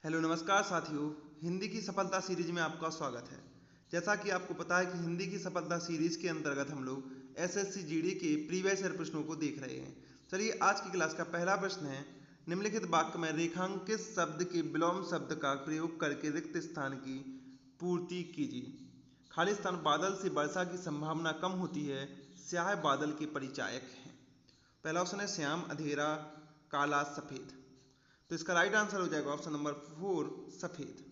Hello नमस्कार साथियों, हिंदी की सफलता सीरीज में आपका स्वागत है। जैसा कि आपको पता है कि हिंदी की सफलता सीरीज के अंतर्गत हम लोग एसएससी जीडी के प्रीवियस ईयर प्रश्नों को देख रहे हैं। चलिए आज की क्लास का पहला प्रश्न है, निम्नलिखित वाक्य में रेखांकित शब्द के विलोम शब्द का प्रयोग करके रिक्त स्थान की पूर्ति कीजिए। खाली स्थान बादल से वर्षा की संभावना कम होती है, स्याह बादल के परिचायक हैं। पहला ऑप्शन है श्याम, अंधेरा, काला, सफेद। तो इसका राइट आंसर हो जाएगा ऑप्शन नंबर 4 सफेद।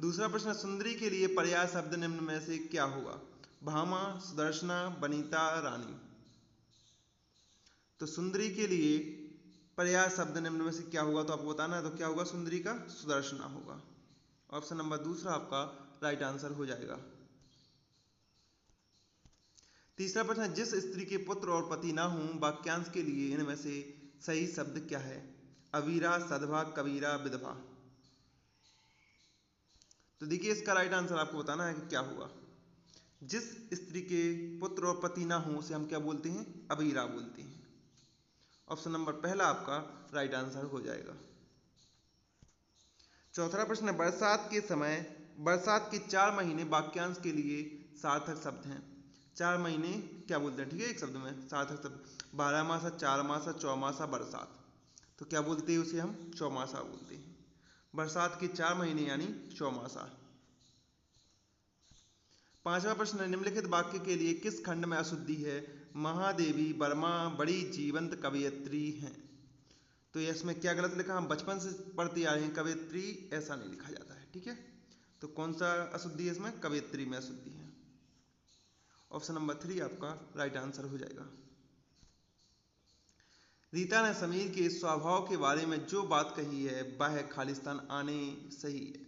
दूसरा प्रश्न, सुंदरी के लिए पर्याय शब्द निम्न में से क्या होगा? भामा, सुदर्शना, वनिता, रानी। तो सुंदरी के लिए पर्याय शब्द निम्न में से क्या होगा, तो आपको बताना है। तो क्या होगा? सुंदरी का सुदर्शना होगा। ऑप्शन नंबर दूसरा आपका राइट आंसर हो जाएगा। तीसरा प्रश्न है, जिस स्त्री के पुत्र और पति ना हों, वाक्यांश के लिए इनमें से सही शब्द क्या है? अवीरा, सधवा, कबीरा, विधवा। तो देखिए इसका राइट आंसर आपको बताना है कि क्या होगा। जिस स्त्री के पुत्र और पति ना हो उसे हम क्या बोलते हैं? अवीरा बोलते हैं। ऑप्शन नंबर पहला आपका राइट आंसर हो जाएगा। चौथा प्रश्न, बरसात के समय बरसात के 4 महीने वाक्यांश के लिए सार्थक शब्द हैं। 4 महीने क्या बोलते हैं? ठीक है, एक शब्द में सार्थक शब्द 12 मासा, 4 मासा, चौमासा, बरसात। तो क्या बोलते हैं उसे? हम चौमासा बोलते हैं। बरसात के 4 महीने यानी चौमासा। पांचवा प्रश्न, निम्नलिखित वाक्य के लिए किस खंड में अशुद्धि है? महादेवी वर्मा बड़ी जीवंत कवयित्री हैं। तो इसमें क्या गलत लिखा? हम बचपन से पढ़ते आ रहे हैं, कवयित्री ऐसा नहीं लिखा जाता है। ठीक है, तो कौन सा अशुद्धि है इसमें? कवयित्री में अशुद्धि है। ऑप्शन नंबर 3 आपका राइट आंसर हो जाएगा। रीता ने समीर के स्वभाव के बारे में जो बात कही है वह खालिस्तान आने सही है।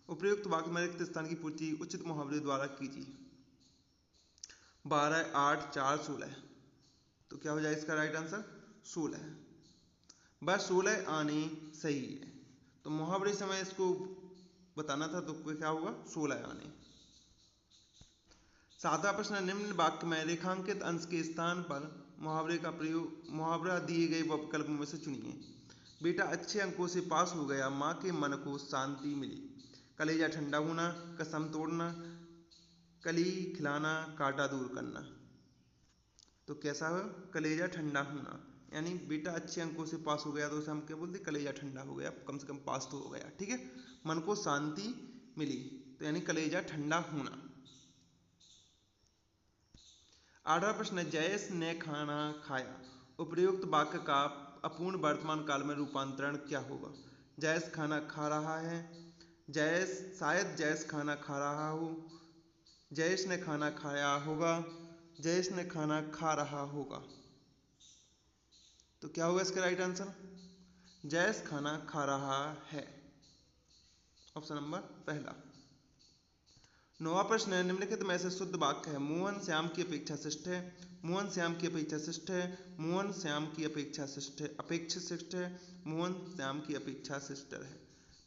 उपयुक्त वाक्य में रिक्त स्थान की पूर्ति उचित मुहावरे द्वारा कीजिए। 12, 8, 4, 16। तो क्या हो जाए इसका राइट आंसर? 16। वह 16 आने सही है। तो मुहावरे से मैं इसको बताना था, तो क्या होगा? 16 आने। सातवां प्रश्न, निम्न वाक्य में रेखांकित अंश के स्थान पर मुहावरे का प्रयोग मुहावरा दिए गए विकल्पों में से चुनिए। बेटा अच्छे अंकों से पास हो गया, माँ के मन को शांति मिली। कलेजा ठंडा होना, कसम तोड़ना, कली खिलाना, कांटा दूर करना। तो कैसा है? कलेजा ठंडा होना, यानी बेटा अच्छे अंकों से पास हो गया तो उसे हम क्या बोलते? कलेजा ठंडा हो गया, कम से कम पास तो हो गया। ठीक है, मन को शांति मिली, तो यानी कलेजा ठंडा होना। आठवां प्रश्न, जयेश ने खाना खाया। उपयुक्त वाक्य का अपूर्ण वर्तमान काल में रूपांतरण क्या होगा? जयेश खाना खा रहा है, शायद जयेश खाना खा रहा हो, जयेश ने खाना खाया होगा, जयेश ने खाना खा रहा होगा। तो क्या होगा इसका राइट आंसर? जयेश खाना खा रहा है। ऑप्शन नंबर पहला। 9वां प्रश्न है, निम्नलिखित में से शुद्ध वाक्य है। मोहन श्याम की अपेक्षा शिष्ट है, मोहन श्याम की अपेक्षा शिष्ट है, मोहन श्याम की अपेक्षा शिष्ट है, अपेक्षित शिष्ट है, मोहन श्याम की अपेक्षा शिष्टर है।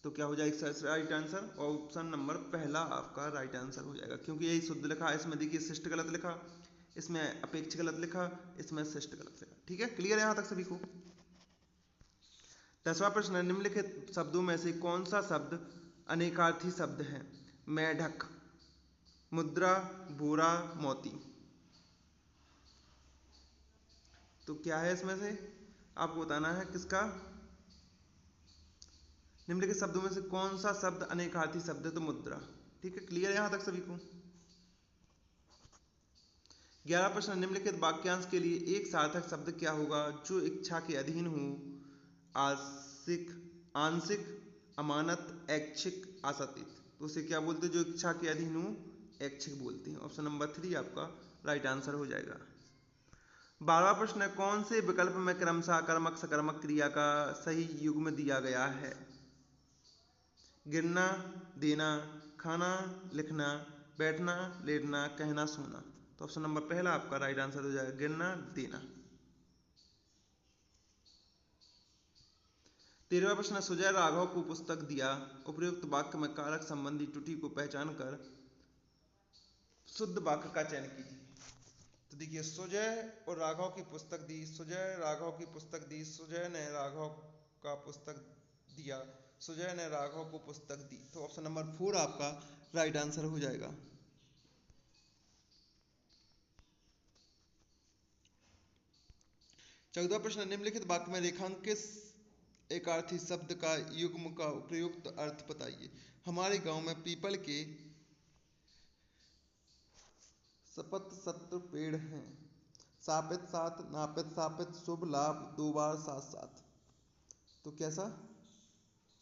तो क्या हो जाएगा राइट आंसर? ऑप्शन नंबर पहला आपका राइट आंसर हो जाएगा, क्योंकि यही शुद्ध लिखा है। इसमें देखिए शिष्ट गलत लिखा, इसमें अपेक्षित गलत लिखा, इसमें शिष्ट गलत लिखा। ठीक है, क्लियर है यहां तक सभी को? 10वां प्रश्न, निम्नलिखित शब्दों में से कौन सा शब्द अनेकार्थी शब्द है? मेढक, मुद्रा, बोरा, मोती। तो क्या है इसमें से? आपको बताना है किसका? निम्नलिखित शब्दों में से कौन सा शब्द अनेकार्थी शब्द है? तो मुद्रा। ठीक है, क्लियर है यहां तक सभी को? 11वां प्रश्न, निम्नलिखित वाक्यांश के लिए एक सार्थक शब्द क्या होगा जो इच्छा के अधीन हो? आंशिक, आंशिक, अमानत, ऐच्छिक, आशातीत। तो उसे क्या बोलते हैं जो इच्छा के अधीन हो? ऐच्छिक बोलते हैं। ऑप्शन नंबर 3 आपका राइट आंसर हो जाएगा। 12वां प्रश्न है, कौन से विकल्प में क्रमशः कर्मक सकर्मक क्रिया का सही युग्म दिया गया है? गिरना, देना, खाना, लिखना, बैठना, लेटना, कहना, सोना। तो ऑप्शन नंबर पहला आपका राइट आंसर हो जाएगा, गिरना, देना। 13वां प्रश्न, सुजय राघव को पुस्तक दिया। उपयुक्त वाक्य में कारक संबंधी त्रुटि को पहचान कर शुद्ध वाक्य का चयन कीजिए। तो देखिए, सुजय और राघव की पुस्तक दी, सुजय राघव की पुस्तक दी, सुजय ने राघव का पुस्तक दिया, सुजय ने राघव को पुस्तक दी। तो ऑप्शन नंबर 4 आपका राइट आंसर हो जाएगा। 14वां प्रश्न, निम्नलिखित वाक्य में रेखांकित एक अर्थी शब्द का युग्म का उपयुक्त अर्थ बताइए। हमारे गांव में पीपल के शपथ सत्र पेड़ हैं। सापित सात, नापित सापित, शुभ लाभ, दो बार साथ साथ। तो कैसा?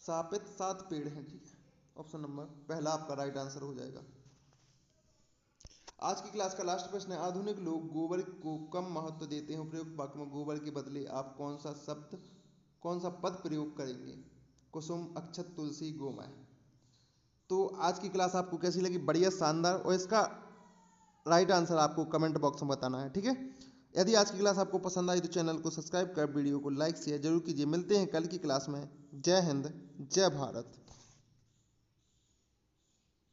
सापित सात पेड़ हैं, ठीक है। ऑप्शन नंबर पहला आपका राइट आंसर हो जाएगा। आज की क्लास का लास्ट प्रश्न है, आधुनिक लोग गोबर को कम महत्व देते हैं। उपयुक्त वाक्य में गोबर के बदले आप कौन सा पद प्रयोग करेंगे? कुसुम, अक्षत, तुलसी, गोमय। तो आज की क्लास आपको कैसी लगी? बढ़िया, शानदार। और इसका राइट आंसर आपको कमेंट बॉक्स में बताना है, ठीक है। यदि आज की क्लास आपको पसंद आई तो चैनल को सब्सक्राइब कर वीडियो को लाइक शेयर जरूर कीजिए। मिलते हैं कल की क्लास में। जय हिंद, जय भारत।